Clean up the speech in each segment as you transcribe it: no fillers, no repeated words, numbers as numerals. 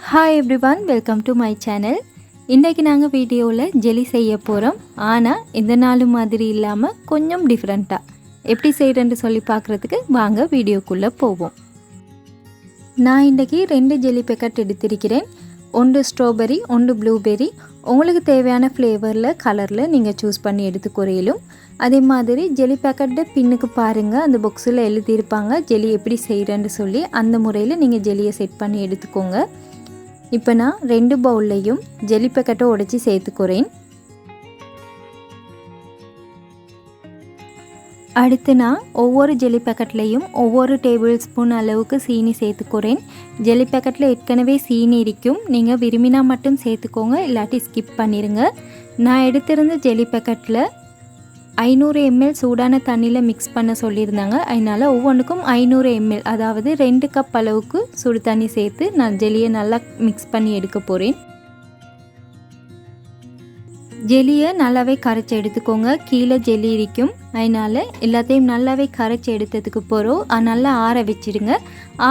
Hi everyone, welcome to my channel. இன்றைக்கு நாங்கள் வீடியோவில் ஜெலி செய்ய போகிறோம். ஆனால் இந்த நாள் மாதிரி இல்லாமல் கொஞ்சம் டிஃப்ரெண்ட்டாக எப்படி செய்கிறேன்னு சொல்லி பார்க்குறதுக்கு வாங்க வீடியோக்குள்ளே போவோம். நான் இன்றைக்கி 2 ஜெலி பேக்கெட் எடுத்திருக்கிறேன். ஒன்று ஸ்ட்ராபெரி, ஒன்று ப்ளூபெரி. உங்களுக்கு தேவையான ஃப்ளேவரில் கலரில் நீங்கள் சூஸ் பண்ணி எடுத்துக்கொறையிலும். அதே மாதிரி ஜெலி பேக்கெட்டு பின்னுக்கு பாருங்கள், அந்த பாக்ஸில் எழுதியிருப்பாங்க ஜெலி எப்படி செய்கிறேன்னு சொல்லி. அந்த முறையில் நீங்கள் ஜெலியை செட் பண்ணி எடுத்துக்கோங்க. இப்போ நான் 2 பவுல்லையும் ஜெலி பேக்கெட்டை உடைச்சி சேர்த்துக்கிறேன். அடுத்து நான் ஒவ்வொரு ஜெலி பேக்கெட்லேயும் ஒவ்வொரு டேபிள் ஸ்பூன் அளவுக்கு சீனி சேர்த்துக்கிறேன். ஜெலி பேக்கெட்டில் ஏற்கனவே சீனி இருக்கும், நீங்கள் விரும்பினா மட்டும் சேர்த்துக்கோங்க, இல்லாட்டி ஸ்கிப் பண்ணிடுங்க. நான் எடுத்திருந்த ஜெலி பேக்கெட்டில் 500 ml சூடான தண்ணியில் மிக்ஸ் பண்ண சொல்லியிருந்தாங்க. அதனால் ஒவ்வொன்றுக்கும் 500 ml, அதாவது 2 கப் அளவுக்கு சுடு தண்ணி சேர்த்து நான் ஜெலியை நல்லா மிக்ஸ் பண்ணி எடுக்க போகிறேன். ஜெலியை நல்லாவே கரைச்சி எடுத்துக்கோங்க. கீழே ஜெலி இருக்கும், அதனால் எல்லாத்தையும் நல்லாவே கரைச்சி எடுத்ததுக்கு போகிறோம் நல்லா ஆற வச்சிடுங்க.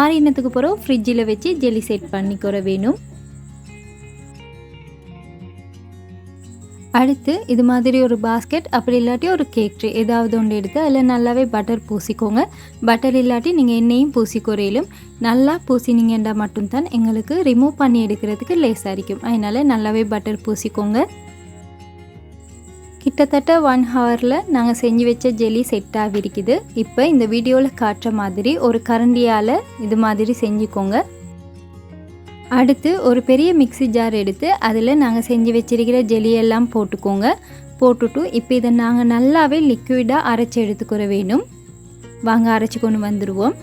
ஆறினத்துக்கு போகிறோம் ஃப்ரிட்ஜில் வச்சு ஜெலி செட் பண்ணிக்கிற வேணும். அடுத்து இது மாதிரி ஒரு பாஸ்கெட், அப்படி இல்லாட்டி ஒரு கேக் ட்ரே ஏதாவது ஒன்று எடுத்து அதில் நல்லாவே பட்டர் பூசிக்கோங்க. பட்டர் இல்லாட்டி நீங்கள் எண்ணெயும் பூசிக்கொறையிலும். நல்லா பூசினீங்கன்னா மட்டும்தான் எங்களுக்கு ரிமூவ் பண்ணி எடுக்கிறதுக்கு லேஸாக இருக்கும். அதனால் நல்லாவே பட்டர் பூசிக்கோங்க. கிட்டத்தட்ட 1 ஹவரில் நாங்கள் செஞ்சு வச்ச ஜெலி செட் ஆகிருக்குது. இப்போ இந்த வீடியோவில் காட்டுற மாதிரி ஒரு கரண்டியால் இது மாதிரி செஞ்சுக்கோங்க. அடுத்து ஒரு பெரிய மிக்ஸி ஜார் எடுத்து அதில் நாங்கள் செஞ்சு வச்சிருக்கிற ஜெலியெல்லாம் போட்டுக்கோங்க. போட்டுட்டு இப்போ இதை நாங்கள் நல்லாவே லிக்விடாக அரைச்சி எடுத்துக்கிற வேணும். வாங்க அரைச்சி கொண்டு வந்துடுவோம்.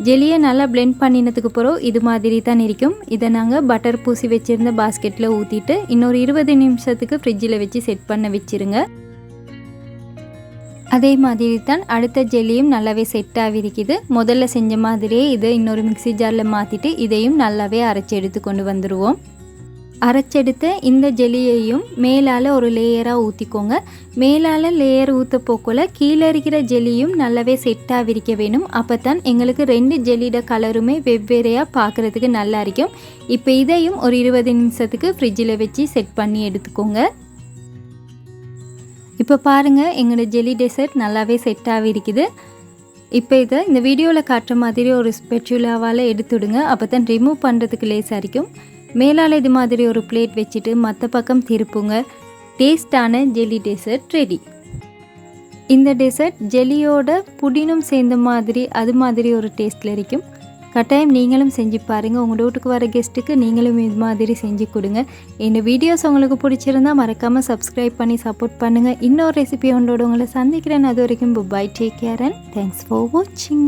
ஜெலியை நல்லா பிளெண்ட் பண்ணினதுக்கு பிறகு இது மாதிரி தான் இருக்கும். இதை நாங்கள் பட்டர் பூசி வச்சுருந்த பாஸ்கெட்டில் ஊற்றிட்டு இன்னொரு 20 நிமிஷத்துக்கு ஃப்ரிட்ஜில் வச்சு செட் பண்ண வச்சுருங்க. அதே மாதிரி தான் அடுத்த ஜெல்லியும் நல்லாவே செட் ஆகிருக்குது. முதல்ல செஞ்ச மாதிரியே இதை இன்னொரு மிக்ஸி ஜாரில் மாற்றிட்டு இதையும் நல்லாவே அரைச்சி எடுத்து கொண்டு வந்துடுவோம். அரைச்செடுத்த இந்த ஜெல்லியையும் மேலால் ஒரு லேயராக ஊற்றிக்கோங்க. மேலால் லேயர் ஊற்ற போக்குள்ள கீழே இருக்கிற ஜெல்லியும் நல்லாவே செட் ஆகிருக்க வேணும். அப்போ தான் எங்களுக்கு 2 ஜெல்லியோட கலருமே வெவ்வேறையாக பார்க்குறதுக்கு நல்லா இருக்கும். இப்போ இதையும் ஒரு 20 நிமிஷத்துக்கு ஃப்ரிட்ஜில் வச்சு செட் பண்ணி எடுத்துக்கோங்க. இப்போ பாருங்கள், எங்களோட ஜெல்லி டெசர்ட் நல்லாவே செட் ஆகிருக்குது. இப்போ இதை இந்த வீடியோவில் காட்டுற மாதிரி ஒரு ஸ்பெச்சுலாவால் எடுத்துடுங்க. அப்போ தான் ரிமூவ் பண்ணுறதுக்கு லேஸாக இருக்கும். மேலால் இது மாதிரி ஒரு பிளேட் வச்சுட்டு மற்ற பக்கம் திருப்புங்க. டேஸ்டான ஜெல்லி டெசர்ட் ரெடி. இந்த டெசர்ட் ஜெல்லியோட புடினும் சேர்ந்த மாதிரி அது மாதிரி ஒரு டேஸ்ட்டில் இருக்கும். கட்டாயம் நீங்களும் செஞ்சு பாருங்கள். உங்கள் வீட்டுக்கு வர கெஸ்ட்டுக்கு நீங்களும் இது மாதிரி செஞ்சு கொடுங்க. இந்த வீடியோஸ் உங்களுக்கு பிடிச்சிருந்தா மறக்காமல் சப்ஸ்கிரைப் பண்ணி சப்போர்ட் பண்ணுங்கள். இன்னொரு ரெசிபி ஒன்றோட உங்களை சந்திக்கிறேன். அது வரைக்கும் bye, take care and thanks for வாட்சிங்.